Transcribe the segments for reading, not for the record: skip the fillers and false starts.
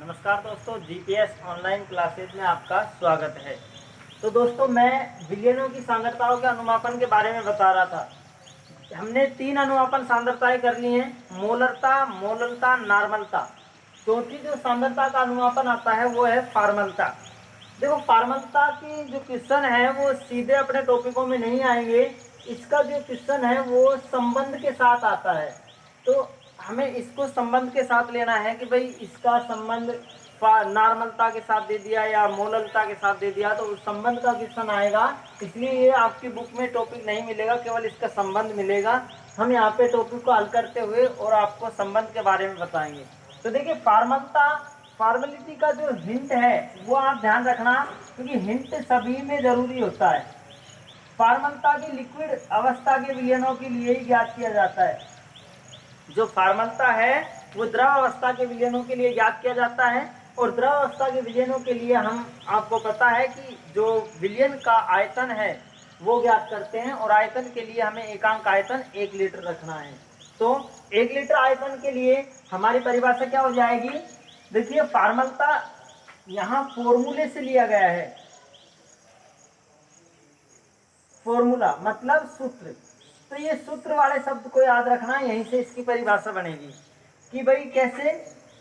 नमस्कार दोस्तों, GPS online classes में आपका स्वागत है। तो दोस्तों, मैं विलयनों की सांद्रताओं के अनुमापन के बारे में बता रहा था। हमने 3 अनुमापन सांद्रताएं कर ली हैं: मोलरता, मोललता, नॉर्मलता। चौथी जो सांद्रता का अनुमापन आता है वो है फार्मलता। देखो, फार्मलता की जो क्वेश्चन है वो सीधे अपने टॉपिकों में नहीं आएंगे। इसका जो क्वेश्चन है वो संबंध के साथ आता है, तो हमें इसको संबंध के साथ लेना है कि भाई इसका संबंध नॉर्मलता के साथ दे दिया या मोललता के साथ दे दिया तो उस संबंध का क्वेश्चन आएगा। इसलिए ये आपकी बुक में टॉपिक नहीं मिलेगा, केवल इसका संबंध मिलेगा। हम यहाँ पे टॉपिक को हल करते हुए और आपको संबंध के बारे में बताएंगे। तो देखिए, फॉर्मेलिटी का जो हिंट है वो आप ध्यान रखना, क्योंकि हिंट सभी में जरूरी होता है। फॉर्मलता की लिक्विड अवस्था के विलयनों के लिए ही ज्ञात किया जाता है। जो फॉर्मलता है वो द्रव अवस्था के विलयनों के लिए ज्ञात किया जाता है, और द्रव अवस्था के विलयनों के लिए हम आपको पता है कि जो विलयन का आयतन है वो ज्ञात करते हैं, और आयतन के लिए हमें एकांक आयतन 1 लीटर रखना है। तो 1 लीटर आयतन के लिए हमारी परिभाषा क्या हो जाएगी? देखिए, फॉर्मलता यहाँ फॉर्मूले से लिया गया है। फॉर्मूला मतलब सूत्र। तो ये सूत्र वाले शब्द को याद रखना, यहीं से इसकी परिभाषा बनेगी कि भाई कैसे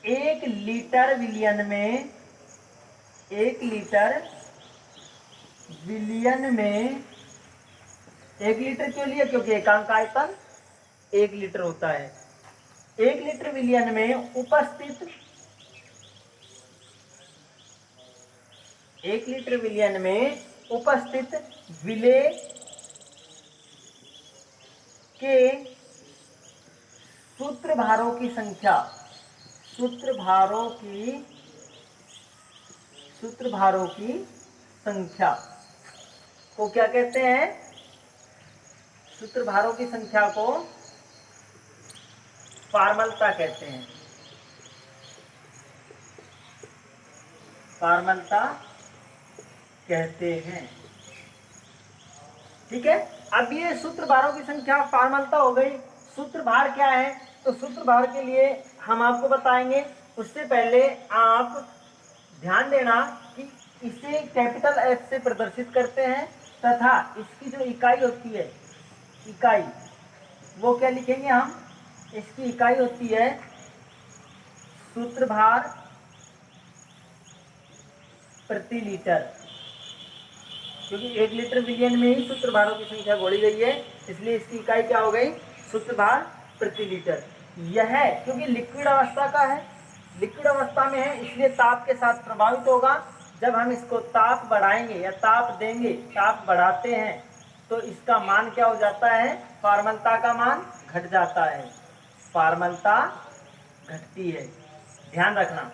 1 लीटर विलियन में 1 लीटर विलियन में 1 लीटर क्यों लिया? क्योंकि एकांक आयतन 1 लीटर होता है। 1 लीटर विलियन में उपस्थित 1 लीटर विलियन में उपस्थित विलेय के सूत्रभारों की संख्या सूत्रभारों की संख्या को क्या कहते हैं? सूत्रभारों की संख्या को फॉर्मलता कहते हैं। फॉर्मलता कहते हैं। ठीक है, अब ये सूत्रभारों की संख्या फॉर्मलता हो गई। सूत्रभार क्या है? तो सूत्रभार के लिए हम आपको बताएंगे। उससे पहले आप ध्यान देना कि इसे कैपिटल एफ से प्रदर्शित करते हैं, तथा इसकी जो इकाई होती है, इकाई, वो क्या लिखेंगे हम? इसकी इकाई होती है सूत्रभार प्रति लीटर, क्योंकि 1 लीटर विलियन में ही सूत्रभारों की संख्या जोड़ी गई है, इसलिए इसकी इकाई क्या हो गई? सूत्रभार प्रति लीटर। यह क्योंकि लिक्विड अवस्था का है, लिक्विड अवस्था में है, इसलिए ताप के साथ प्रभावित होगा। जब हम इसको ताप बढ़ाएंगे या ताप देंगे, ताप बढ़ाते हैं, तो इसका मान क्या हो जाता है? फॉर्मलता का मान घट जाता है। फॉर्मलता घटती है, ध्यान रखना।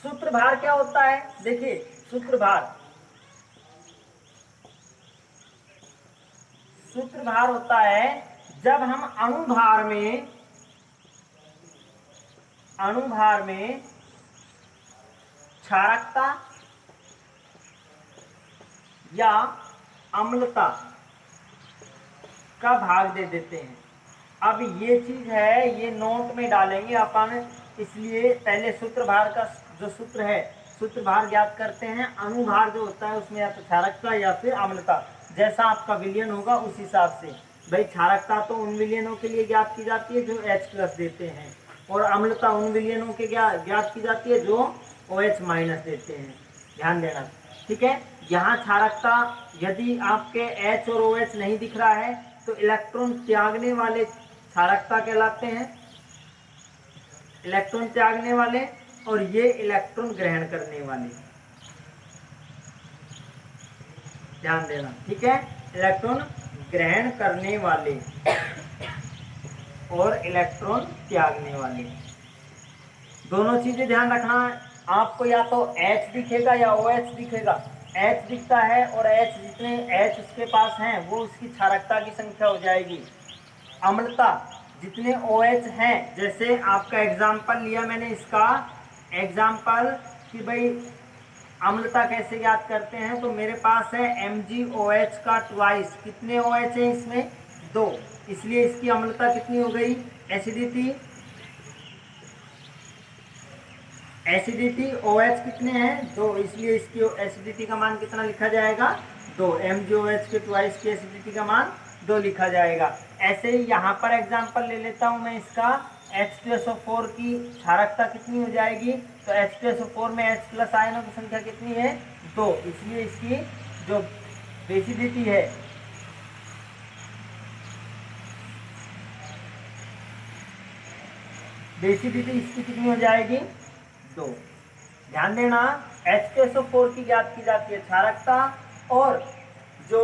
सूत्रभार क्या होता है? देखिए, सूत्रभार होता है जब हम अणुभार में क्षारकता या अम्लता का भाग दे देते हैं। अब ये चीज है, ये नोट में डालेंगे अपन, इसलिए पहले सूत्रभार का जो सूत्र है, सूत्रभार ज्ञात करते हैं। अणुभार जो होता है उसमें या तो क्षारकता या फिर अम्लता, जैसा आपका विलयन होगा उस हिसाब से। भाई, क्षारकता तो उन विलयनों के लिए ज्ञात की जाती है जो H+ देते हैं, और अम्लता उन विलयनों के ज्ञात की जाती है जो OH- देते हैं। ध्यान देना, ठीक है। यहाँ क्षारकता यदि आपके H और OH नहीं दिख रहा है तो इलेक्ट्रॉन त्यागने वाले क्षारकता कहलाते हैं, इलेक्ट्रॉन त्यागने वाले, और ये इलेक्ट्रॉन ग्रहण करने वाले। ध्यान देना, ठीक है। इलेक्ट्रॉन ग्रहण करने वाले और इलेक्ट्रॉन त्यागने वाले, दोनों चीजें ध्यान रखना। आपको या तो H दिखेगा या OH दिखेगा। H दिखता है और H, जितने H उसके पास हैं वो उसकी क्षारकता की संख्या हो जाएगी। अम्लता, जितने OH हैं, जैसे आपका एग्जाम्पल लिया मैंने, इसका एग्जाम्पल कि भाई अम्लता कैसे ज्ञात करते हैं, तो मेरे पास है MgOH का ट्वाइस। कितने OH हैं इसमें? 2, इसलिए इसकी अम्लता कितनी हो गई? एसिडिटी एसिडिटी OH कितने हैं 2, इसलिए इसकी एसिडिटी का मान कितना लिखा जाएगा 2। MgOH के ट्वाइस की एसिडिटी का मान 2 लिखा जाएगा। ऐसे ही यहाँ पर एग्जांपल ले लेता हूँ मैं इसका। H2SO4 की क्षारकता कितनी हो जाएगी, तो H2SO4 में H प्लस आयनों की संख्या कितनी है 2, इसलिए इसकी जो बेसिडिटी है इसकी कितनी हो जाएगी 2। ध्यान देना, H2SO4 की ज्ञात की जाती है क्षारकता, और जो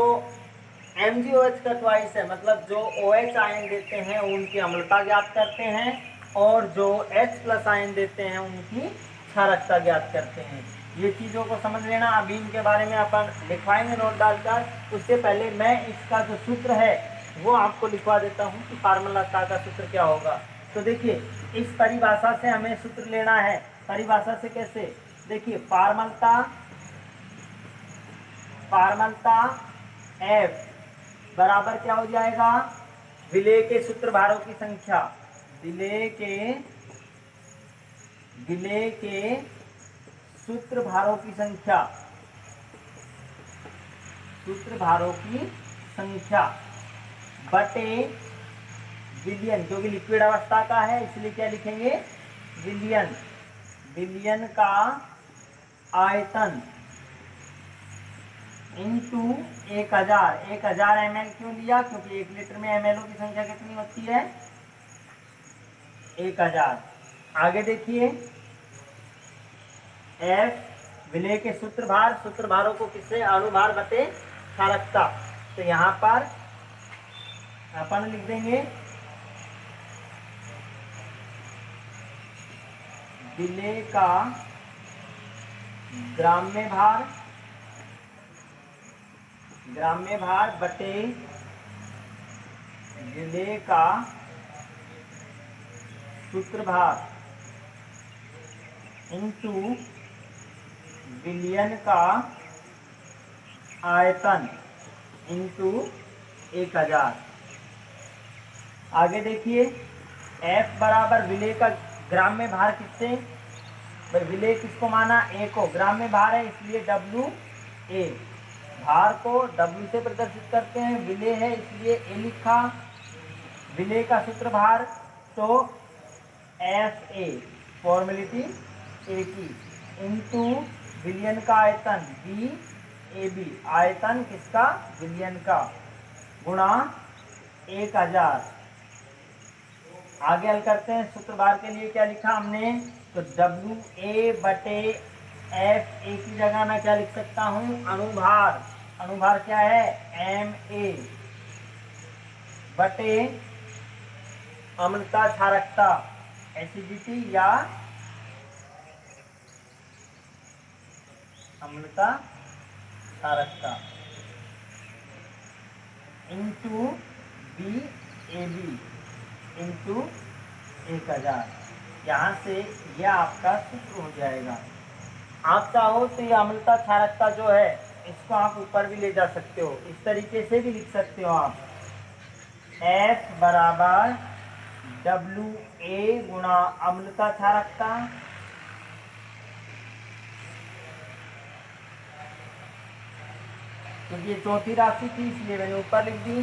MgOH का ट्वाइस है, मतलब जो OH आयन देते हैं उनकी अम्लता ज्ञात करते हैं, और जो H प्लस आयन देते हैं उनकी क्षारकता ज्ञात करते हैं। ये चीज़ों को समझ लेना। अभी इनके बारे में अपन लिखवाएंगे नोट डालकर। उससे पहले मैं इसका जो सूत्र है वो आपको लिखवा देता हूँ कि फार्मूला का सूत्र क्या होगा। तो देखिए, इस परिभाषा से हमें सूत्र लेना है। परिभाषा से कैसे, देखिए फार्मलता F बराबर क्या हो जाएगा, विलेय के सूत्र भारों की संख्या, विलेय के सूत्र भारों की संख्या बटे विलयन, क्योंकि लिक्विड अवस्था का है इसलिए क्या लिखेंगे विलयन का आयतन इंटू 1000 ml क्यों लिया, क्योंकि 1 लीटर में ml की संख्या कितनी होती है 1000। आगे देखिए, F विलेय के सूत्र भारों को किससे, अणुभार बटे क्षारकता। तो यहाँ पर अपन लिख देंगे विलेय का ग्राम्य भार बटे विलेय का सूत्र भार इंटू विलयन का आयतन इंटू 1000। आगे देखिए, F बराबर विलेय का ग्राम्य भार किससे, भाई विलेय किसको माना, A को, ग्राम्य भार है इसलिए WA, भार को W से प्रदर्शित करते हैं, विलेय है इसलिए A लिखा, विलेय का सूत्र भार तो FA, फॉर्मेलिटी A की, इंटू विलयन का आयतन BAB, आयतन किसका विलयन का, गुणा 1000। आगे हल करते हैं, सूत्र भार के लिए क्या लिखा हमने, तो WA बटे FA की जगह मैं क्या लिख सकता हूँ, अणुभार क्या है MA बटे अम्लता क्षारकता एसिडिटी या अम्लता क्षारकता इंटू BAB इंटू 1000। यहाँ से यह आपका सूत्र हो जाएगा। आप चाहो तो ये अम्लता क्षारकता जो है इसको आप ऊपर भी ले जा सकते हो, इस तरीके से भी लिख सकते हो आप, F बराबर WA गुणा अम्लता क्षारकता क्योंकि ये चौथी राशि थी इसलिए मैंने ऊपर लिख दी,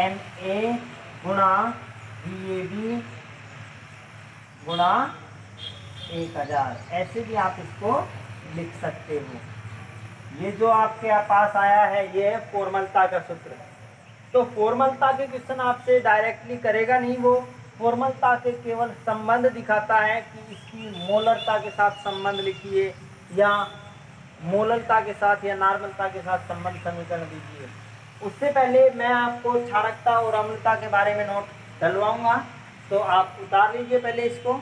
MA गुणा BAB गुणा 1000। ऐसे भी आप इसको लिख सकते हो। ये जो आपके पास आया है ये है फॉर्मलता का सूत्र। तो फॉर्मलता के क्वेश्चन आपसे डायरेक्टली करेगा नहीं, वो फॉर्मलता के केवल संबंध दिखाता है कि इसकी मोलरता के साथ संबंध लिखिए, या मोलरता के साथ या नॉर्मलता के साथ संबंध समीकरण दीजिए। उससे पहले मैं आपको क्षारकता और अम्लता के बारे में नोट डलवाऊंगा, तो आप उतार लीजिए पहले इसको।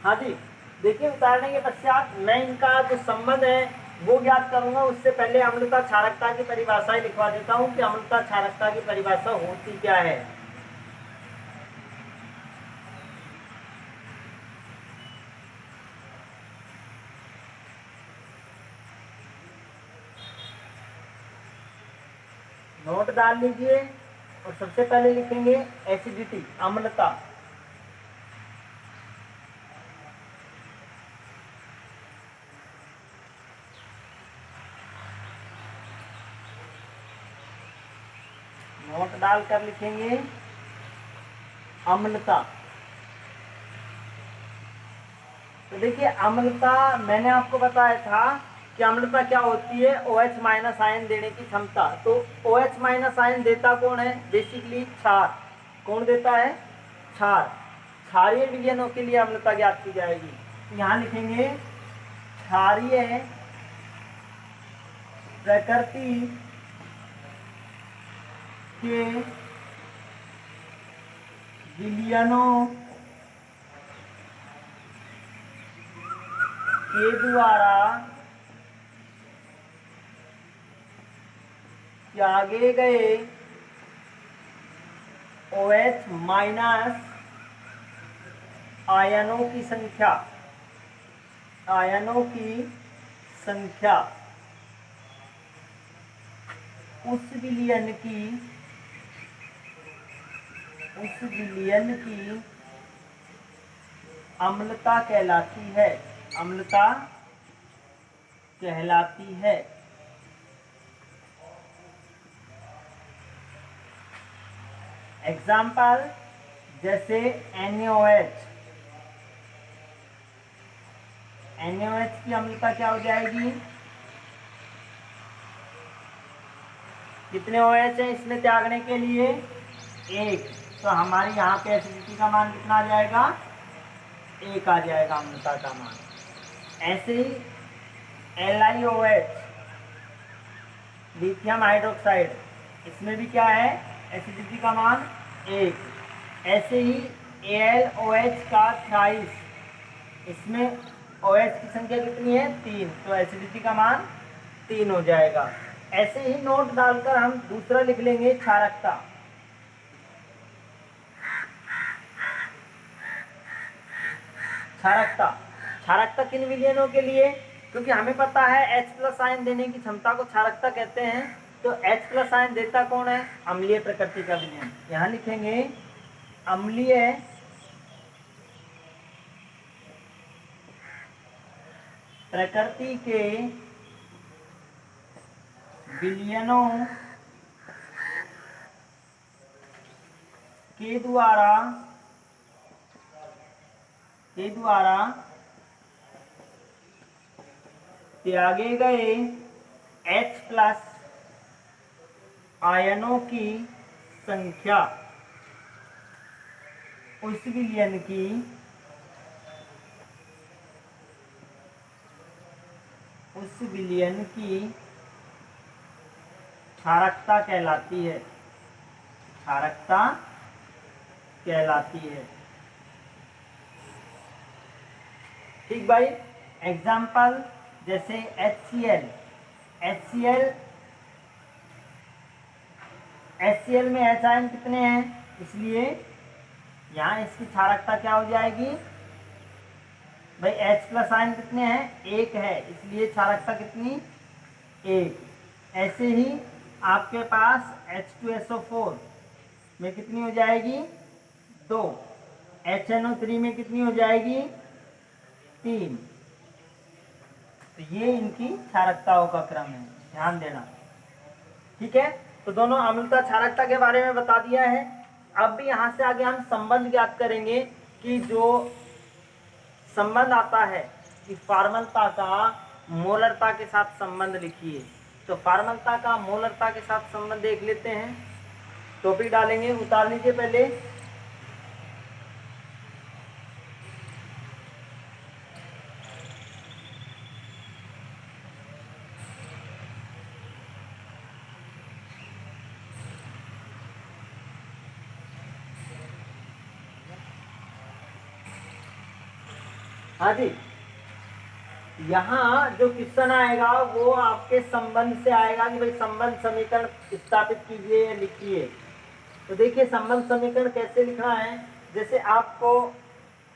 हाँ जी, देखिए उतारने के पश्चात मैं इनका जो संबंध है वो ज्ञात करूंगा। उससे पहले अम्लता क्षारकता की परिभाषा ही लिखवा देता हूं कि अम्लता क्षारकता की परिभाषा होती क्या है। नोट डाल लीजिए और सबसे पहले लिखेंगे एसिडिटी, अम्लता। नोट डालकर लिखेंगे अम्लता। तो देखिए अम्लता मैंने आपको बताया था कि अम्लता क्या होती है, OH माइनस आयन देने की क्षमता। तो OH माइनस आयन देता कौन है, बेसिकली क्षार। कौन देता है, क्षार। क्षारीय विलयनों के लिए अम्लता ज्ञात की जाएगी। तो यहाँ लिखेंगे क्षारीय प्रकृति के विलयनों के द्वारा त्यागे गए OH माइनस आयनों की संख्या, आयनों की संख्या उस विलयन की अम्लता कहलाती है, अम्लता कहलाती है। एग्जाम्पल जैसे NaOH, NaOH की अम्लता क्या हो जाएगी, कितने OH हैं इसमें त्यागने के लिए, एक। तो हमारी यहाँ पे एसिडिटी का मान कितना आ जाएगा, 1 आ जाएगा अम्लता का मान। ऐसे ही LiOH, लिथियम हाइड्रोक्साइड, इसमें भी क्या है, एसिडिटी का मान 1। ऐसे ही AlOH का थ्राइस, इसमें OH की संख्या कितनी है, 3। तो एसिडिटी का मान 3 हो जाएगा। ऐसे ही नोट डालकर हम दूसरा लिख लेंगे क्षारकता। क्षारकता, क्षारकता किन विलयनों के लिए, क्योंकि हमें पता है H+ आयन देने की क्षमता को क्षारकता कहते हैं। तो H+ आयन देता कौन है, अम्लीय प्रकृति का विलयन। यहाँ लिखेंगे अम्लीय प्रकृति के विलयनों के द्वारा त्यागे गए H+ आयनों की संख्या उस विलयन की क्षारकता कहलाती है, क्षारकता कहलाती है। ठीक भाई। एग्जाम्पल जैसे HCl, HCl में H आयन कितने हैं, इसलिए यहाँ इसकी क्षारकता क्या हो जाएगी भाई, H+ आयन कितने हैं, 1 है, इसलिए क्षारकता कितनी, 1। ऐसे ही आपके पास H2SO4 में कितनी हो जाएगी, 2। HNO3 में कितनी हो जाएगी, 3। तो ये इनकी क्षारकताओं का क्रम है, ध्यान देना। ठीक है, तो दोनों अम्लता क्षारकता के बारे में बता दिया है। अब भी यहाँ से आगे हम संबंध ज्ञात करेंगे कि जो संबंध आता है कि फार्मलता का मोलरता के साथ संबंध लिखिए। तो फार्मलता का मोलरता के साथ संबंध देख लेते हैं। टॉपिक डालेंगे, उतार लीजिए पहले। हाँ जी, यहाँ जो क्वेश्चन आएगा वो आपके संबंध से आएगा कि भाई संबंध समीकरण स्थापित कीजिए या लिखिए। तो देखिए संबंध समीकरण कैसे लिखना है, जैसे आपको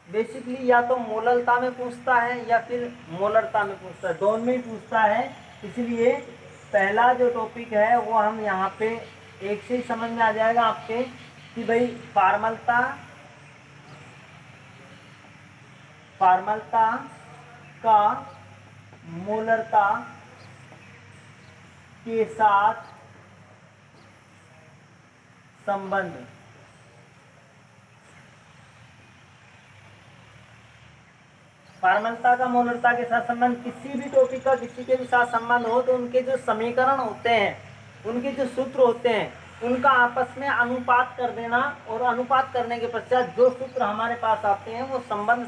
बेसिकली या तो मोलरता में पूछता है या फिर मोलरता में पूछता है, दोनों में ही पूछता है। इसलिए पहला जो टॉपिक है वो हम यहाँ पे एक से ही समझ में आ जाएगा आपके कि भाई फार्मलता का मोलरता के साथ संबंध। फार्मलता का मोलरता के साथ संबंध, किसी भी टॉपिक का किसी के भी साथ संबंध हो तो उनके जो समीकरण होते हैं, उनके जो सूत्र होते हैं, उनका आपस में अनुपात कर देना, और अनुपात करने के पश्चात जो सूत्र हमारे पास आते हैं वो संबंध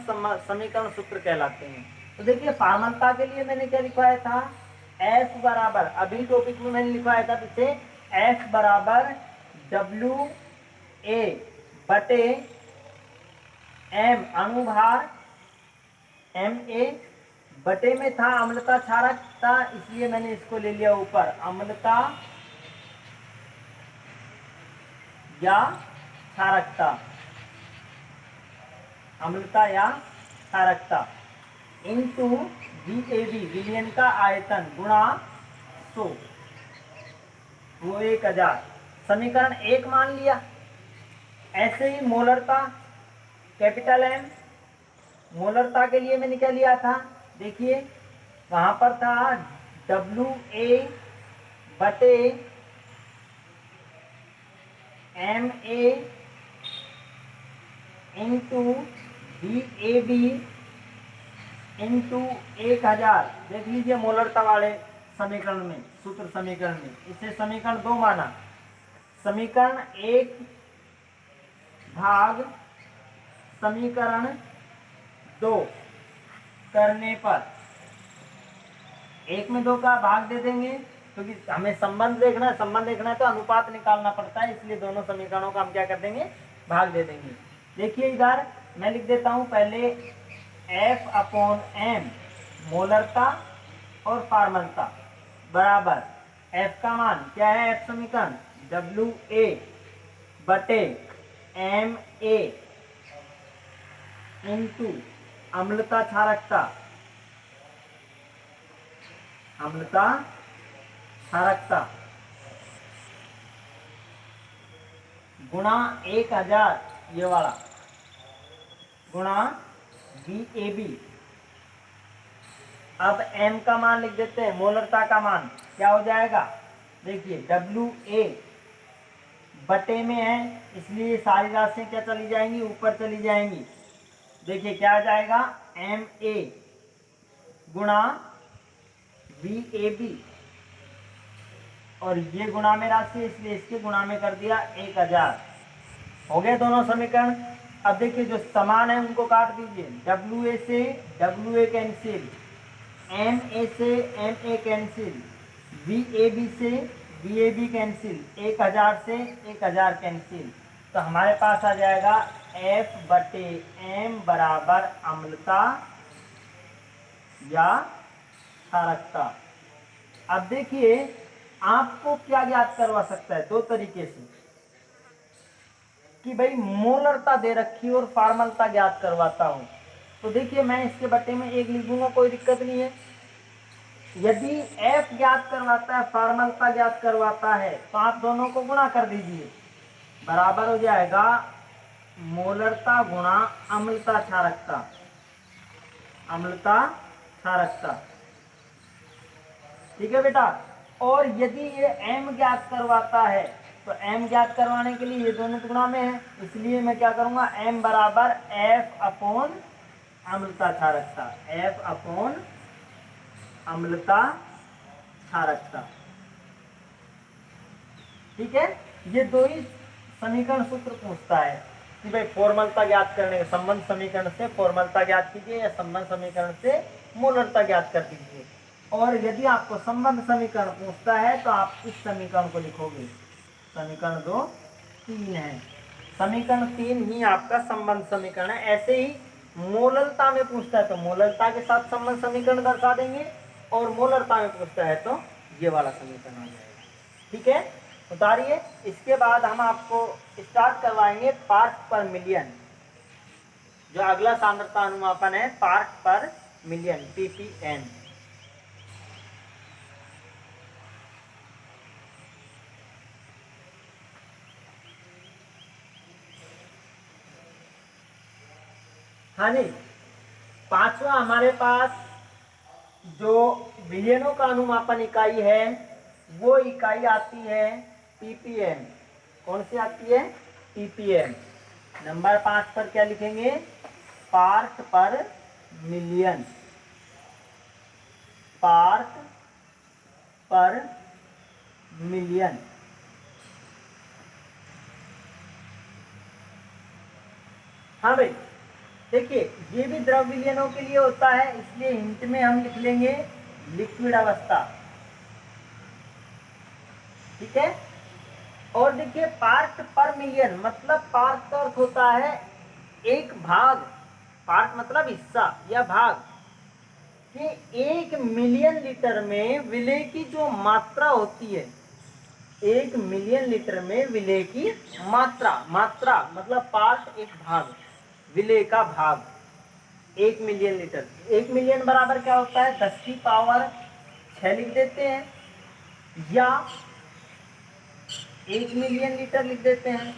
समीकरण सूत्र कहलाते हैं। तो देखिए फार्मलता के लिए मैंने क्या लिखवाया था, एफ बराबर, अभी टॉपिक में मैंने लिखवाया था पीछे, एफ बराबर डब्ल्यू ए बटे एम अनुभार एम ए, बटे में था अम्लता क्षारकता, इसलिए मैंने इसको ले लिया ऊपर, अम्लता या क्षारकता, अम्लता या क्षारकता, इंटू VAB विलयन का आयतन गुणा 100, वो 1000, समीकरण 1 मान लिया। ऐसे ही मोलरता कैपिटल M, मोलरता के लिए मैंने क्या लिया था, देखिए वहां पर था WA बटे MA इंटू VAB इंटू 1000। देख लीजिए मोलरता वाले समीकरण में, सूत्र समीकरण में, इसे समीकरण 2 माना। समीकरण 1 भाग समीकरण 2 करने पर 1 में 2 का भाग दे देंगे, क्योंकि हमें संबंध देखना है, संबंध देखना है तो अनुपात निकालना पड़ता है, इसलिए दोनों समीकरणों का हम क्या कर देंगे, भाग दे देंगे। देखिए इधर मैं लिख देता हूं पहले F/M मोलरता और फार्मलता बराबर F का मान क्या है, F समीकरण WA बटे MA इंटू अम्लता क्षारकता, अम्लता क्षारकता गुणा 1000, ये वाला गुणा VAB। अब M का मान लिख देते हैं, मोलरता का मान क्या हो जाएगा, देखिए WA बटे में है, इसलिए सारी राशियां क्या चली जाएंगी, ऊपर चली जाएंगी। देखिए क्या आ जाएगा, MA गुणा VAB, और ये गुणा में राशि है इसलिए इसके गुणा में कर दिया 1000। हो गए दोनों समीकरण। अब देखिए जो समान है उनको काट दीजिए, WA से WA कैंसिल, MA से MA कैंसिल, VAB से VAB कैंसिल, 1000 से 1000 कैंसिल, तो हमारे पास आ जाएगा F बटे M बराबर अम्लता या क्षारकता। अब देखिए आपको क्या ज्ञात करवा सकता है, 2 तरीके से, कि भाई मोलरता दे रखी और फार्मलता ज्ञात करवाता हूं। तो देखिए मैं इसके बटे में 1 लिख दूंगा, कोई दिक्कत नहीं है। यदि F ज्ञात करवाता है, फार्मलता ज्ञात करवाता है, तो आप दोनों को गुणा कर दीजिए, बराबर हो जाएगा मोलरता गुणा अम्लता क्षारकता, अम्लता क्षारकता, ठीक है बेटा। और यदि ये M ज्ञात करवाता है, तो M ज्ञात करवाने के लिए ये दोनों गुणा में है, इसलिए मैं क्या करूंगा, M बराबर F अपॉन अम्लता क्षारकता, F अपॉन अम्लता क्षारकता, ठीक है। ये 2 ही समीकरण सूत्र पूछता है कि भाई फॉर्मलता ज्ञात करने, संबंध समीकरण से फॉर्मलता ज्ञात कीजिए या संबंध समीकरण से मोलरता ज्ञात कर दीजिए। और यदि आपको संबंध समीकरण पूछता है तो आप इस समीकरण को लिखोगे, समीकरण 2 3 है, समीकरण 3 ही आपका संबंध समीकरण है। ऐसे ही मोललता में पूछता है तो मोललता के साथ संबंध समीकरण दर्शा देंगे, और मोलरता में पूछता है तो ये वाला समीकरण आ जाएगा। ठीक है, उतारिए। इसके बाद हम आपको स्टार्ट करवाएंगे पार्ट पर मिलियन। जो अगला सांद्रता अनुमापन है पार्ट पर मिलियन, ppm। हाँ जी, पांचवा हमारे पास जो विलियनों का अनुमापन इकाई है वो इकाई आती है ppm। कौन सी आती है? ppm। नंबर 5 पर क्या लिखेंगे? पार्ट पर मिलियन। पार्ट पर मिलियन। हाँ भाई, देखिए ये भी द्रव विलियनों के लिए होता है, इसलिए हिंट में हम लिख लेंगे लिक्विड अवस्था। ठीक है, और देखिए पार्ट पर मिलियन मतलब पार्ट का अर्थ होता है एक भाग, पार्ट मतलब हिस्सा या भाग, कि 1 मिलियन लीटर में विलेय की जो मात्रा होती है, 1 मिलियन लीटर में विलेय की मात्रा, मात्रा मतलब पार्ट एक भाग, विलेय का भाग 1 मिलियन लीटर। 1 मिलियन बराबर क्या होता है? 10 की पावर 6 लिख देते हैं, या 1 मिलियन लीटर लिख देते हैं।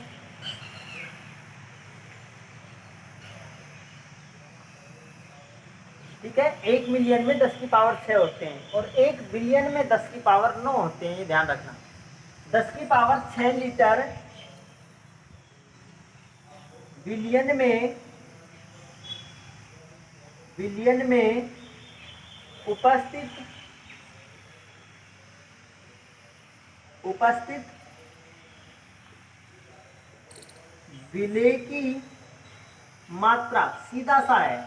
ठीक है, 1 मिलियन में 10 की पावर 6 होते हैं, और 1 बिलियन में 10 की पावर 9 होते हैं, ये ध्यान रखना। 10 की पावर 6 लीटर बिलियन में, बिलियन में उपस्थित, उपस्थित विलेय की मात्रा, सीधा सा है,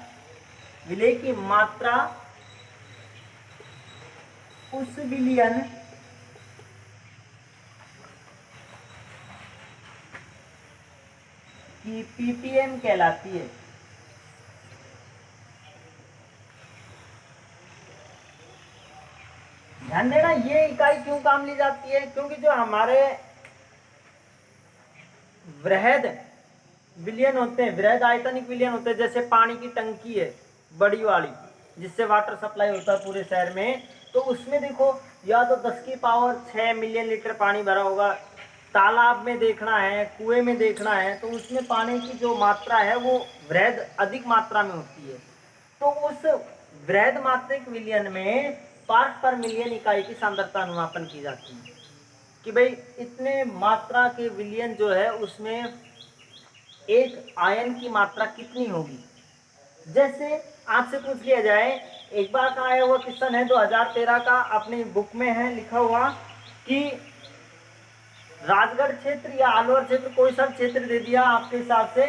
विलेय की मात्रा उस विलियन की ppm कहलाती है। ध्यान देना, ये इकाई क्यों काम ली जाती है? क्योंकि जो हमारे वृहद विलियन होते हैं, वृहद आयतनिक विलियन होते हैं, जैसे पानी की टंकी है बड़ी वाली जिससे वाटर सप्लाई होता है पूरे शहर में, तो उसमें देखो या तो 10 की पावर 6 मिलियन लीटर पानी भरा होगा, तालाब में देखना है, कुएं में देखना है, तो उसमें पानी की जो मात्रा है वो वृहद अधिक मात्रा में होती है। तो उस वृहद मात्रिक विलियन में पार्ट पर मिलियन इकाई की सांद्रता अनुमापन की जाती है, कि भाई इतने मात्रा के विलियन जो है उसमें एक आयन की मात्रा कितनी होगी। जैसे आपसे पूछ लिया जाए, एक बार का आया हुआ क्वेश्चन है 2013 का, अपनी बुक में है लिखा हुआ कि राजगढ़ क्षेत्र या अलवर क्षेत्र, कोई सा क्षेत्र दे दिया आपके हिसाब से,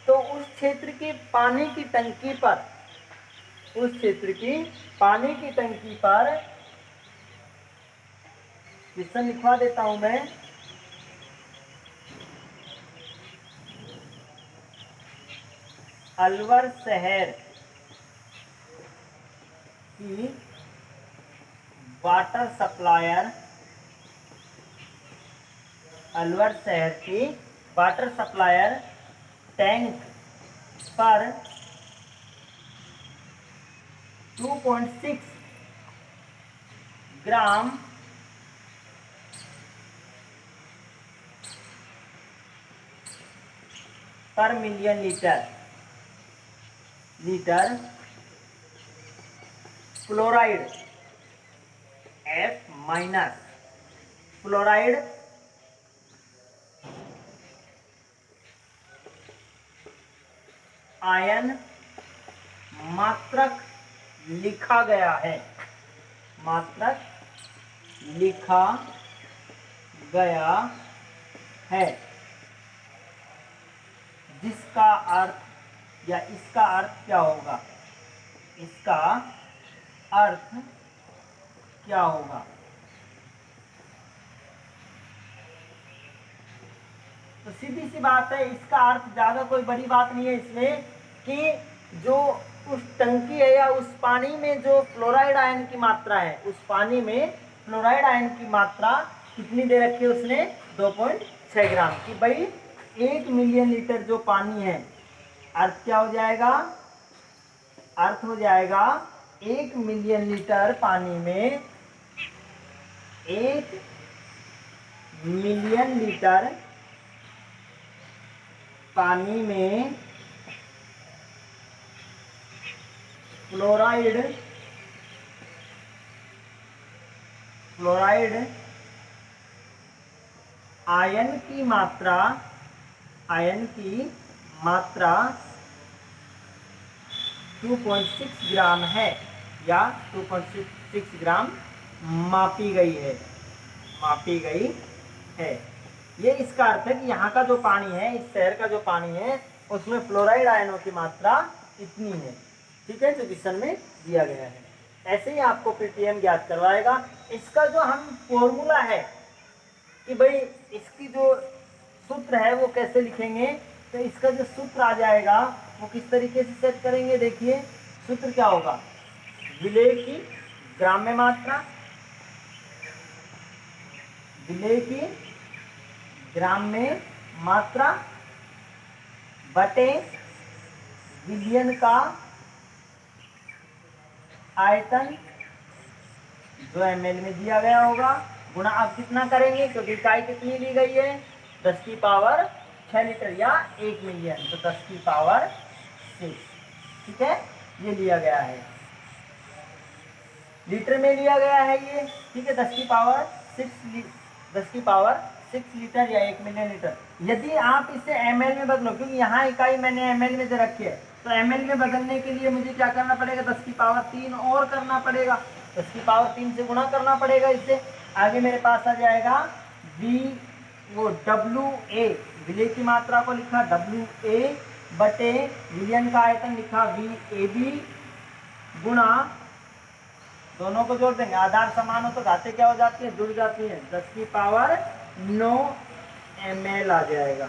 तो उस क्षेत्र की पानी की टंकी पर, उस क्षेत्र की पानी की टंकी पर, क्वेश्चन लिखवा देता हूं मैं, अलवर शहर की वाटर सप्लायर, अलवर शहर की वाटर सप्लायर टैंक पर 2.6 ग्राम पर million litre fluoride F- fluoride ion मात्रक लिखा गया है, मात्रक लिखा गया है, जिसका अर्थ या इसका अर्थ क्या होगा, इसका अर्थ क्या होगा? तो सीधी सी बात है, इसका अर्थ ज्यादा कोई बड़ी बात नहीं है इसमें, कि जो उस टंकी है या उस पानी में जो फ्लोराइड आयन की मात्रा है, उस पानी में फ्लोराइड आयन की मात्रा कितनी दे रखी है उसने, 2.6 ग्राम की। भाई 1 मिलियन लीटर जो पानी है, अर्थ क्या हो जाएगा, अर्थ हो जाएगा 1 मिलियन लीटर पानी में 1 मिलियन लीटर पानी में फ्लोराइड आयन की मात्रा 2.6 ग्राम है, या 2.6 ग्राम मापी गई है। ये इसका अर्थ है कि यहाँ का जो पानी है, इस शहर का जो पानी है, उसमें फ्लोराइड आयनों की मात्रा इतनी है। ठीक है, जो क्वेश्चन में दिया गया है। ऐसे ही आपको पीटीएम ज्ञात करवाएगा। इसका जो हम फॉर्मूला है कि भाई इसकी जो सूत्र है वो कैसे लिखेंगे, तो इसका जो सूत्र आ जाएगा वो किस तरीके से सेट करेंगे। देखिए सूत्र क्या होगा, विलेय की ग्राम्य मात्रा, विलेय की ग्राम्य मात्रा बटे विलयन का आयतन जो ml में दिया गया होगा, गुणा आप कितना करेंगे, क्योंकि इकाई कितनी ली गई है, 10 की पावर 6 लीटर या 1 मिलियन, तो 10 की पावर 6। ठीक है, ये लिया गया है, लीटर में लिया गया है ये। ठीक है, 10 की पावर 6 लीटर या 1 मिलियन लीटर। यदि आप इसे ml में बदलो, क्योंकि यहाँ इकाई मैंने ml में दे रखी है, तो ml में बदलने के लिए मुझे क्या करना पड़ेगा, 10 की पावर 3 और करना पड़ेगा, 10 की पावर 3 से गुणा करना पड़ेगा इससे। आगे मेरे पास आ जाएगा WA, विलेय की मात्रा को लिखा WA बटे विलयन का आयतन लिखा VAB, गुणा दोनों को जोड़ देंगे, आधार समान हो तो घाते क्या हो जाती है, जुड़ जाती है, 10 की पावर 9 ml आ जाएगा।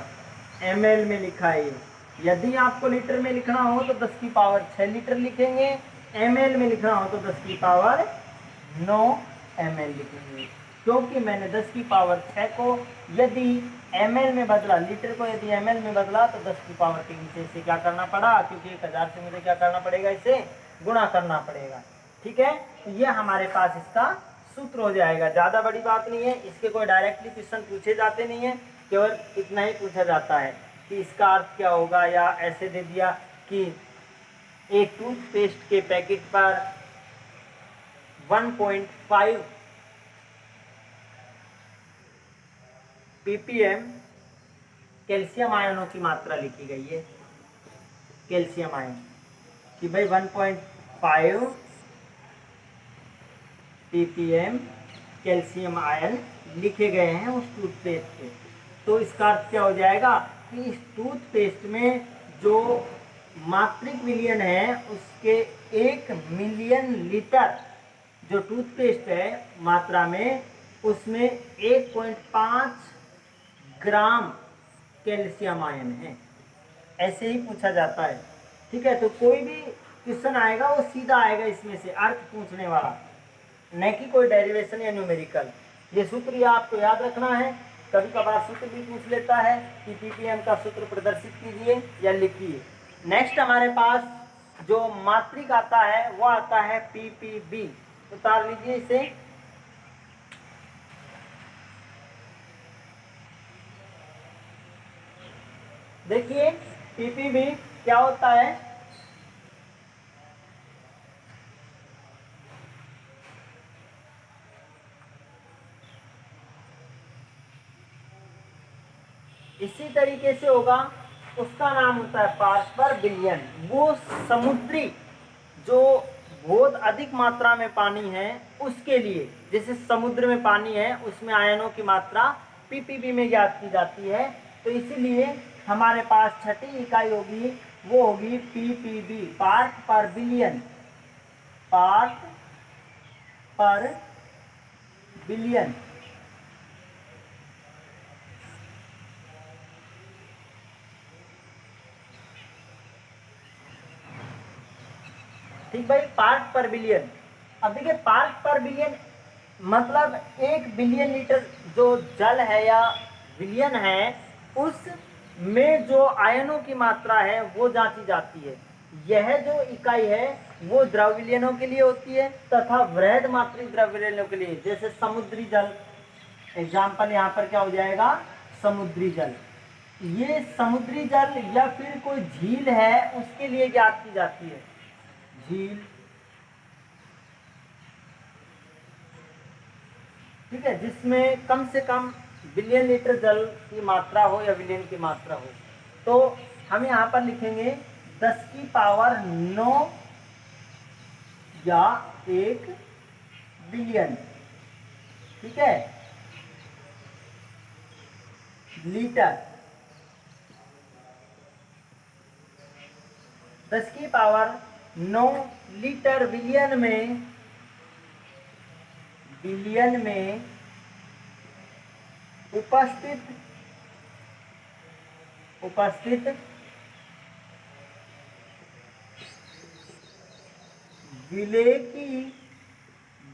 ml में लिखा है। यदि आपको लीटर में लिखना हो तो 10 की पावर 6 लीटर लिखेंगे, ml में लिखना हो तो 10 की पावर 9 ml लिखेंगे। क्योंकि मैंने 10 की पावर 6 को यदि ml में बदला, लीटर को यदि ml में बदला, तो 10 की पावर 3 से इसे क्या करना पड़ा, क्योंकि 1000 से मुझे क्या करना पड़ेगा, इसे गुणा करना पड़ेगा। ठीक है, तो ये हमारे पास इसका सूत्र हो जाएगा। ज्यादा बड़ी बात नहीं है, इसके कोई डायरेक्टली क्वेश्चन पूछे जाते नहीं है, केवल इतना ही पूछा जाता है कि इसका अर्थ क्या होगा, या ऐसे दे दिया कि एक टूथपेस्ट के पैकेट पर 1.5 ppm कैल्शियम आयनों की मात्रा लिखी गई है। कैल्शियम आयन कि भाई 1.5 ppm कैल्शियम आयन लिखे गए हैं उस टूथपेस्ट पे। तो इसका अर्थ क्या हो जाएगा कि इस टूथपेस्ट में जो मात्रिक विलयन है, उसके 1 मिलियन लीटर जो टूथपेस्ट है मात्रा में, उसमें 1.5 ग्राम कैल्शियम आयन है। ऐसे ही पूछा जाता है। ठीक है, तो कोई भी क्वेश्चन आएगा वो सीधा आएगा इसमें से, अर्थ पूछने वाला, न कि कोई डेरिवेशन या न्यूमेरिकल। ये सूत्र ये आपको याद रखना है। कभी कभार सूत्र भी पूछ लेता है कि पीपीएम का सूत्र प्रदर्शित कीजिए या लिखिए। नेक्स्ट हमारे पास जो मात्रिक आता है वो आता है पीपीबी। उतार लीजिए इसे। देखिए पीपीबी क्या होता है, इसी तरीके से होगा। उसका नाम होता है पार्ट्स पर बिलियन। वो समुद्री जो बहुत अधिक मात्रा में पानी है उसके लिए, जैसे समुद्र में पानी है उसमें आयनों की मात्रा पीपीबी में ज्ञात की जाती है। तो इसीलिए हमारे पास छठी इकाई होगी, वो होगी पीपीबी, पार्ट पर बिलियन। पार्ट पर बिलियन। ठीक भाई, पार्ट पर बिलियन। अब देखिए पार्ट पर बिलियन मतलब 1 बिलियन लीटर जो जल है या बिलियन है, उस में जो आयनों की मात्रा है वो जांची जाती है। यह जो इकाई है वो द्रव विलयनों के लिए होती है तथा वृहद मात्रिक द्रव विलयनों के लिए, जैसे समुद्री जल। एग्जाम्पल यहाँ पर क्या हो जाएगा, समुद्री जल। ये समुद्री जल या फिर कोई झील है उसके लिए ज्ञात की जाती है, झील। ठीक है, जिसमें कम से कम बिलियन लीटर जल की मात्रा हो या विलयन की मात्रा हो। तो हम यहाँ पर लिखेंगे 10⁻9 या 1 बिलियन। ठीक है, लीटर। 10⁻9 लीटर बिलियन में उपस्थित विलेय की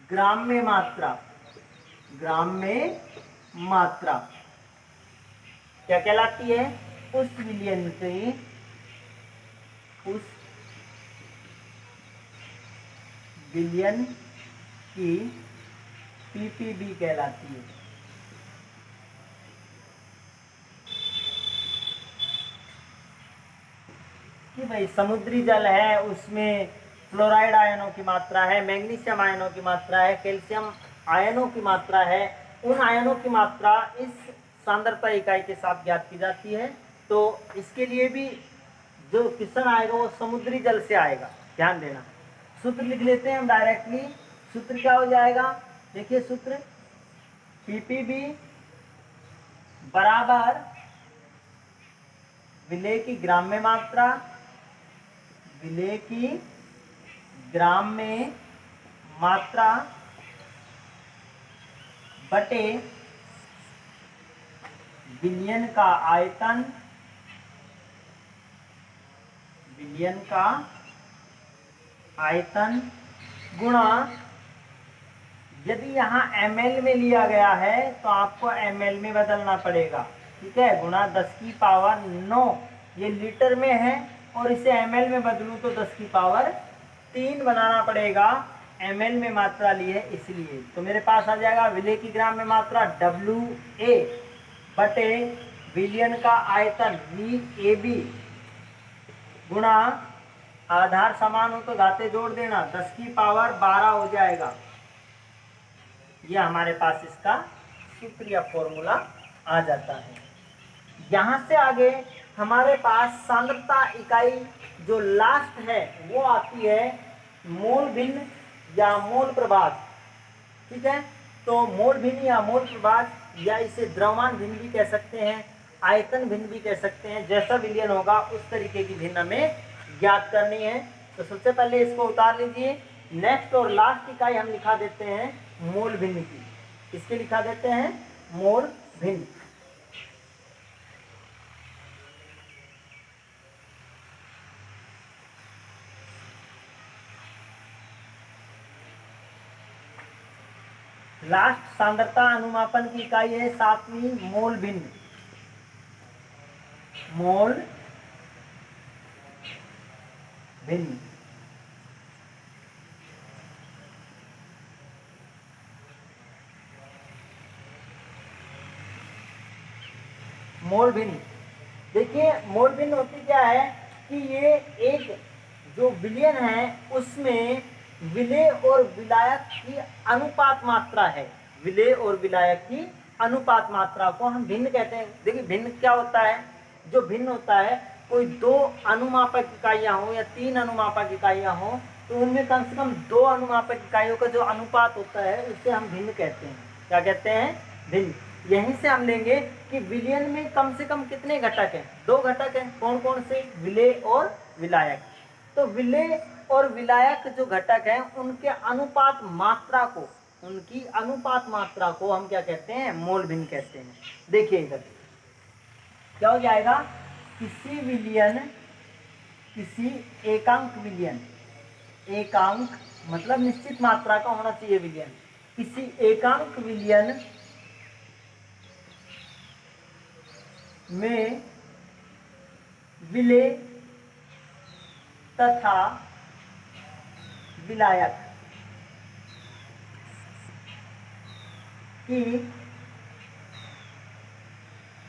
ग्राम में मात्रा क्या कहलाती है, उस विलयन की पीपीबी कहलाती है। कि भाई समुद्री जल है, उसमें फ्लोराइड आयनों की मात्रा है, मैग्नीशियम आयनों की मात्रा है, कैल्शियम आयनों की मात्रा है। उन आयनों की मात्रा इस सांद्रता इकाई के साथ ज्ञात की जाती है। तो इसके लिए भी जो क्वेश्चन आएगा वो समुद्री जल से आएगा, ध्यान देना। सूत्र लिख लेते हैं हम डायरेक्टली। सूत्र क्या हो जाएगा, देखिए सूत्र पीपीबी बराबर विलेय की ग्राम में मात्रा, विलेय की ग्राम में मात्रा बटे विलयन का आयतन, विलयन का आयतन गुणा, यदि यहाँ ml में लिया गया है तो आपको ml में बदलना पड़ेगा। ठीक है, गुणा 10⁻9, ये लीटर में है और इसे ml में बदलूं तो 10⁻3 बनाना पड़ेगा। ml में मात्रा ली है इसलिए, तो मेरे पास आ जाएगा विलेय की ग्राम में मात्रा WA बटे विलयन का आयतन VAB गुणा, आधार समान हो तो घाते जोड़ देना, 10⁻12 हो जाएगा। ये हमारे पास इसका सूत्र या फॉर्मूला आ जाता है। यहाँ से आगे हमारे पास सांद्रता इकाई जो लास्ट है वो आती है मोल भिन्न या मोल प्रभाग। ठीक है, तो मोल भिन्न या मोल प्रभाग, या इसे द्रव्यमान भिन्न भी कह सकते हैं, आयतन भिन्न भी कह सकते हैं। जैसा विलयन होगा उस तरीके की भिन्न हमें ज्ञात करनी है। तो सबसे पहले इसको उतार लीजिए। नेक्स्ट और लास्ट इकाई हम लिखा देते हैं मोल भिन्न की। इसके लिखा देते हैं मोल भिन्न। लास्ट सांद्रता अनुमापन की इकाई है 7वीं मोल भिन्न। मोल भिन्न मोल भिन्न, देखिए मोल भिन्न होती क्या है कि ये एक जो विलयन है उसमें विलेय और विलायक की अनुपात मात्रा है। विलेय और विलायक की अनुपात मात्रा को हम भिन्न कहते हैं। देखिए भिन्न क्या होता है, जो भिन्न होता है, कोई 2 अनुमापक इकाइयां हो या 3 अनुमापक इकाइयां हो तो उनमें कम से कम 2 अनुमापक इकाइयों का जो अनुपात होता है उसे हम भिन्न कहते हैं। क्या कहते हैं, भिन्न। यहीं से हम लेंगे कि विलयन में कम से कम कितने घटक हैं, 2 घटक हैं। कौन कौन से, विलेय और विलायक। तो विलेय और विलायक जो घटक हैं उनके अनुपात मात्रा को, उनकी अनुपात मात्रा को हम क्या कहते हैं, मोल भिन्न कहते हैं। देखिए इधर क्या हो जाएगा, किसी विलयन, किसी एकांक विलयन, एकांक मतलब निश्चित मात्रा का होना चाहिए विलयन, किसी एकांक विलयन में विलेय तथा विलायक की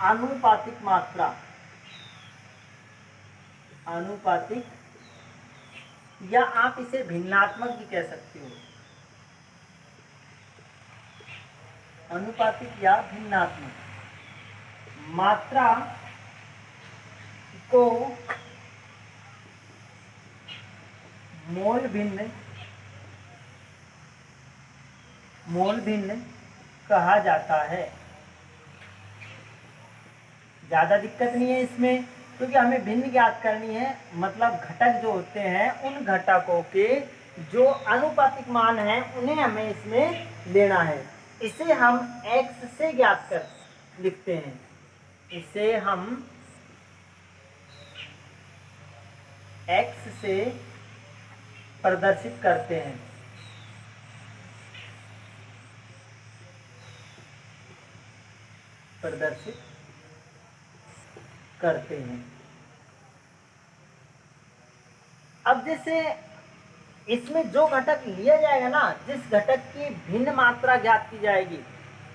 आनुपातिक मात्रा, आनुपातिक या आप इसे भिन्नात्मक भी कह सकते हो, अनुपातिक या भिन्नात्मक मात्रा को मोल भिन्न कहा जाता है। ज्यादा दिक्कत नहीं है इसमें, क्योंकि हमें भिन्न ज्ञात करनी है, मतलब घटक जो होते हैं उन घटकों के जो आनुपातिक मान हैं उन्हें हमें इसमें लेना है। इसे हम x से ज्ञात कर लिखते हैं, इसे हम x से प्रदर्शित करते हैं, प्रदर्शित करते हैं। अब जैसे इसमें जो घटक लिया जाएगा ना, जिस घटक की भिन्न मात्रा ज्ञात की जाएगी,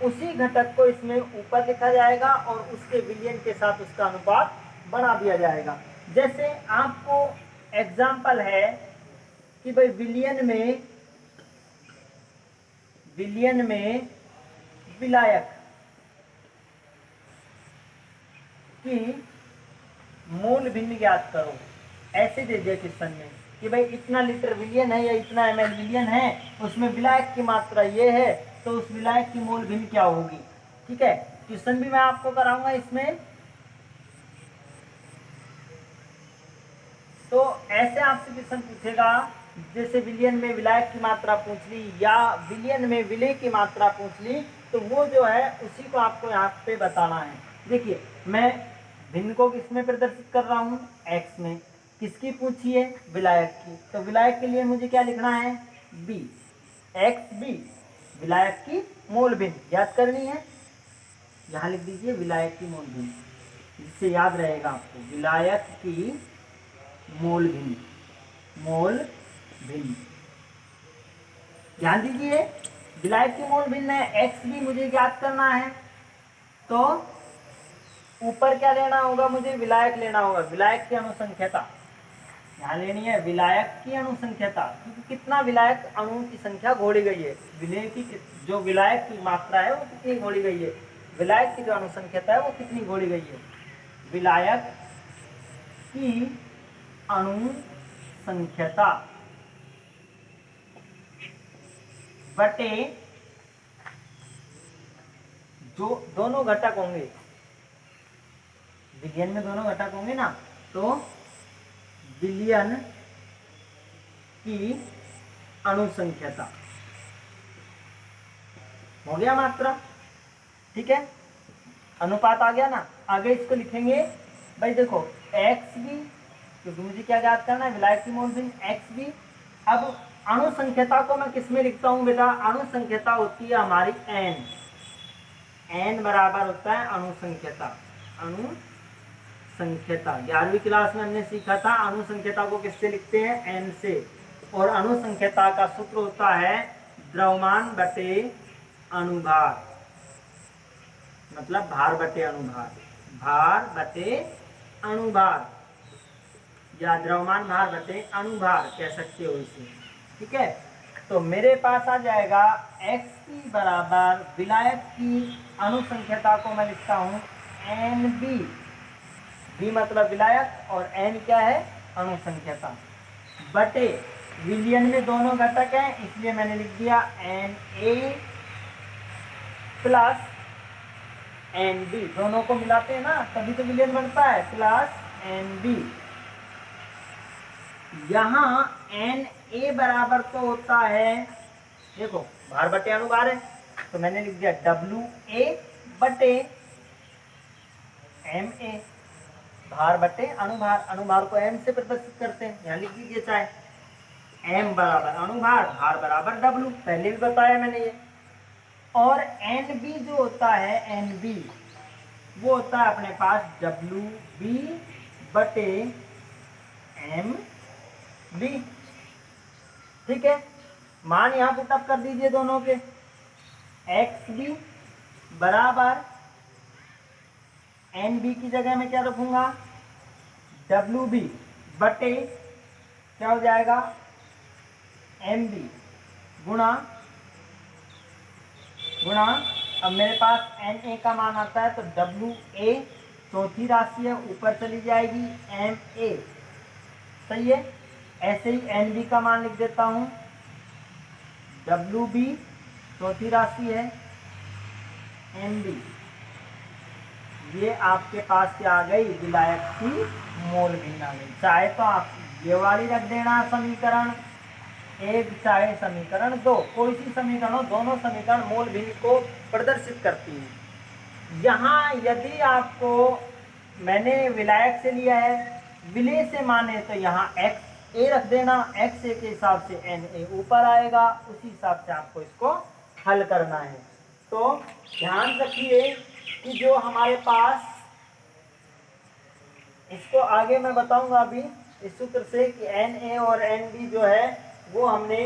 उसी घटक को इसमें ऊपर लिखा जाएगा और उसके विलयन के साथ उसका अनुपात बना दिया जाएगा। जैसे आपको एग्जाम्पल है कि भाई विलयन में विलायक की मूल भिन्न ज्ञात करो, ऐसे दे दिया क्वेश्चन में कि भाई इतना लीटर विलियन है या इतना ml विलियन है, उसमें विलायक की मात्रा ये है, तो उस विलायक की मोल भिन्न क्या होगी। ठीक है, क्वेश्चन भी मैं आपको कराऊंगा इसमें। तो ऐसे आपसे क्वेश्चन पूछेगा, जैसे विलियन में विलायक की मात्रा पूछ ली या विलियन में विलेय की मात्रा पूछ ली, तो वो जो है उसी को आपको यहाँ पे बताना है। देखिए मैं भिन्न को किसमें प्रदर्शित कर रहा हूँ, x में। किसकी पूछी है, विलायक की, तो विलायक के लिए मुझे क्या लिखना है, b, x b, विलायक की मोल भिन्न याद करनी है। यहाँ लिख दीजिए विलायक की मोल भिन्न, जिससे याद रहेगा आपको, विलायक की मोल भिन्न, मोल भिन्न। ध्यान दीजिए विलायक की मोल भिन्न है, x भी मुझे ज्ञात करना है, तो ऊपर क्या लेना होगा, मुझे विलायक लेना होगा, विलायक की अनुसंख्यता यहाँ लेनी है, विलायक की अनुसंख्यता, क्योंकि कितना विलायक अणुओं की संख्या घोड़ी गई है, विलेय की जो विलायक की मात्रा है वो कितनी घोड़ी गई है, विलायक की जो अनुसंख्यता है वो कितनी घोड़ी गई है, विलायक की अनुसंख्यता बटे जो दोनों घटक होंगे, विलयन में दोनों घटक होंगे ना, तो विलयन की अनुसंख्यता हो गया मात्रा। ठीक है, अनुपात आ गया ना। आगे इसको लिखेंगे भाई, देखो एक्स भी, क्योंकि मुझे क्या याद करना है, विलायक की मोल भिन्न एक्स भी। अब अणुसंख्यता को मैं किसमें लिखता हूँ बेटा, अणुसंख्यता होती है हमारी एन, एन बराबर होता है अणुसंख्यता, अणुसंख्यता 11वीं क्लास में हमने सीखा था अणुसंख्यता को किससे लिखते हैं, एन से। और अणुसंख्यता का सूत्र होता है द्रव्यमान बटे अणुभार, मतलब भार बटे अणुभार, भार बटे अणुभार या द्रव्यमान भार बटे अणुभार कह सकते हो इसे। ठीक है, तो मेरे पास आ जाएगा x की बराबर विलायक की अनुसंख्यता को मैं लिखता हूँ एन बी, बी मतलब विलायक और एन क्या है, अणुसंख्यता, बटे विलयन में दोनों घटक हैं इसलिए मैंने लिख दिया N A plus N B, दोनों को मिलाते हैं ना तभी तो विलयन बनता है, प्लस एन बी। यहाँ एन ए बराबर तो होता है, देखो भार बटे अणुभार है, तो मैंने लिख दिया डब्ल्यू ए बटे एम ए, भार बटे अणुभार, अणुभार को एम से प्रदर्शित करते हैं, यहाँ लिख दीजिए चाहे। m बराबर अणुभार, भार बराबर w, पहले भी बताया मैंने ये। और nb जो होता है, nb वो होता है अपने पास wb बटे mb। ठीक है, मान यहां पे तब कर दीजिए दोनों के, xb बराबर nb की जगह में क्या रखूंगा, wb बटे क्या हो जाएगा, mb गुणा अब मेरे पास na का मान आता है तो wa चौथी राशि है, ऊपर चली जाएगी ma, सही है। ऐसे ही nb का मान लिख देता हूं, wb चौथी राशि है, mb, ये आपके पास क्या आ गई, विलायक की मोल भिन्न आ गई। चाहे तो आप ये वाली रख देना समीकरण एक, चाहे समीकरण दो, कोई सी समीकरण हो, दोनों समीकरण मोल भिन्न को प्रदर्शित करती है। यहाँ यदि आपको मैंने विलायक से लिया है, विलेय से माने तो यहाँ एक्स ए रख देना, एक्स ए के हिसाब से एन ए ऊपर आएगा, उसी हिसाब से आपको इसको हल करना है। तो ध्यान रखिए कि जो हमारे पास, इसको आगे मैं बताऊंगा अभी इस सूत्र से कि एन ए और एन बी जो है वो हमने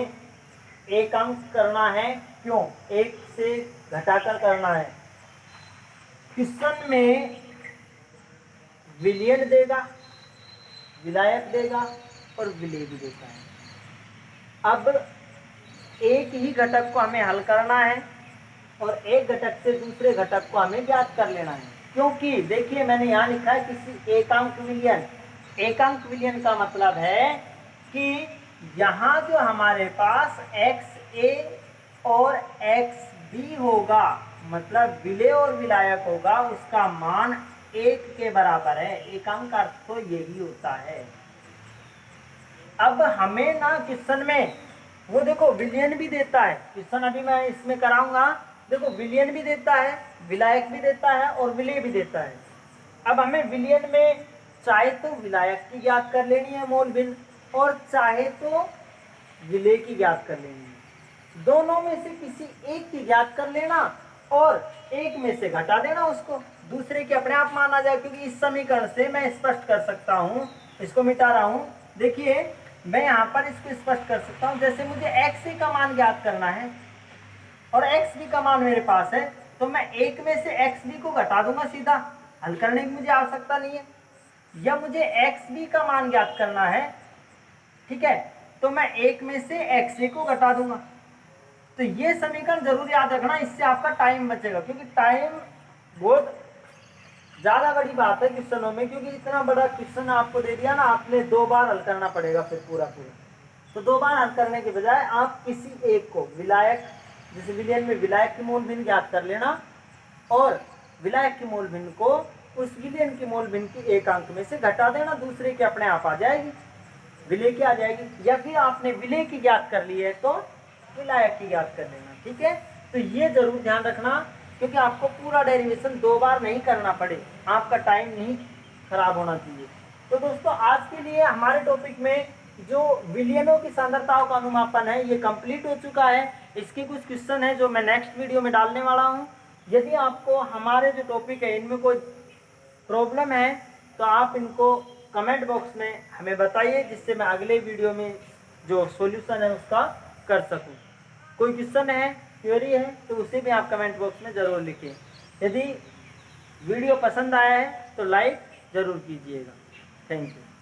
एक अंक करना है, क्यों, एक से घटाकर करना है। क्वेश्चन में विलयन देगा, विलायक देगा और विलेय भी देता है। अब एक ही घटक को हमें हल करना है और एक घटक से दूसरे घटक को हमें ज्ञात कर लेना है, क्योंकि देखिए मैंने यहाँ लिखा है किसी एकांक विलयन। एकांक विलयन का मतलब है कि यहाँ जो हमारे पास एक्स ए और एक्स बी होगा, मतलब विलेय और विलायक होगा, उसका मान एक के बराबर है। एकांक का अर्थ तो यही होता है। अब हमें ना क्वेश्चन में वो देखो विलयन भी देता है, क्वेश्चन अभी मैं इसमें कराऊंगा, देखो विलयन भी देता है, विलायक भी देता है और विलेय भी देता है। अब हमें विलयन में चाहे तो विलायक की ज्ञात कर लेनी है मोल भिन्न, और चाहे तो विलेय की ज्ञात कर लेनी है। दोनों में से किसी एक की ज्ञात कर लेना और एक में से घटा देना उसको, दूसरे के अपने आप मान आ जाए, क्योंकि इस समीकरण से मैं स्पष्ट कर सकता हूं। इसको मिटा रहा हूं, देखिए मैं यहाँ पर इसको स्पष्ट कर सकता हूँ। जैसे मुझे एक्स का मान ज्ञात करना है और एक्स बी का मान मेरे पास है, तो मैं एक में से एक्स बी को घटा दूंगा, सीधा हल करने की मुझे आवश्यकता नहीं है। या मुझे एक्स बी का मान ज्ञात करना है, ठीक है, तो मैं एक में से एक्स ए को घटा दूंगा। तो ये समीकरण जरूर याद रखना, इससे आपका टाइम बचेगा, क्योंकि टाइम बहुत ज्यादा बड़ी बात है क्वेश्चनों में, क्योंकि इतना बड़ा क्वेश्चन आपको दे दिया ना, आपने 2 बार हल करना पड़ेगा फिर पूरा। तो 2 बार हल करने के बजाय आप किसी एक को, विलायक, जैसे विलयन में विलायक की मोल भिन्न ज्ञात कर लेना और विलायक की मोल भिन्न को उस विलयन की मोल भिन्न की एक अंक में से घटा देना, दूसरे के अपने आप आ जाएगी, विलेय की आ जाएगी। या फिर आपने विलेय की ज्ञात कर ली है तो विलायक की ज्ञात कर लेना, ठीक है। तो ये जरूर ध्यान रखना, क्योंकि आपको पूरा डेरिवेशन 2 बार नहीं करना पड़े, आपका टाइम नहीं खराब होना चाहिए। तो दोस्तों आज के लिए हमारे टॉपिक में जो विलयनों की सांद्रताओं का अनुमापन है ये कंप्लीट हो चुका है। इसके कुछ क्वेश्चन है जो मैं नेक्स्ट वीडियो में डालने वाला हूँ। यदि आपको हमारे जो टॉपिक है इनमें कोई प्रॉब्लम है तो आप इनको कमेंट बॉक्स में हमें बताइए, जिससे मैं अगले वीडियो में जो सॉल्यूशन है उसका कर सकूं। कोई क्वेश्चन है, क्वेरी है, तो उसे भी आप कमेंट बॉक्स में ज़रूर लिखें। यदि वीडियो पसंद आया है तो लाइक ज़रूर कीजिएगा। Thank you.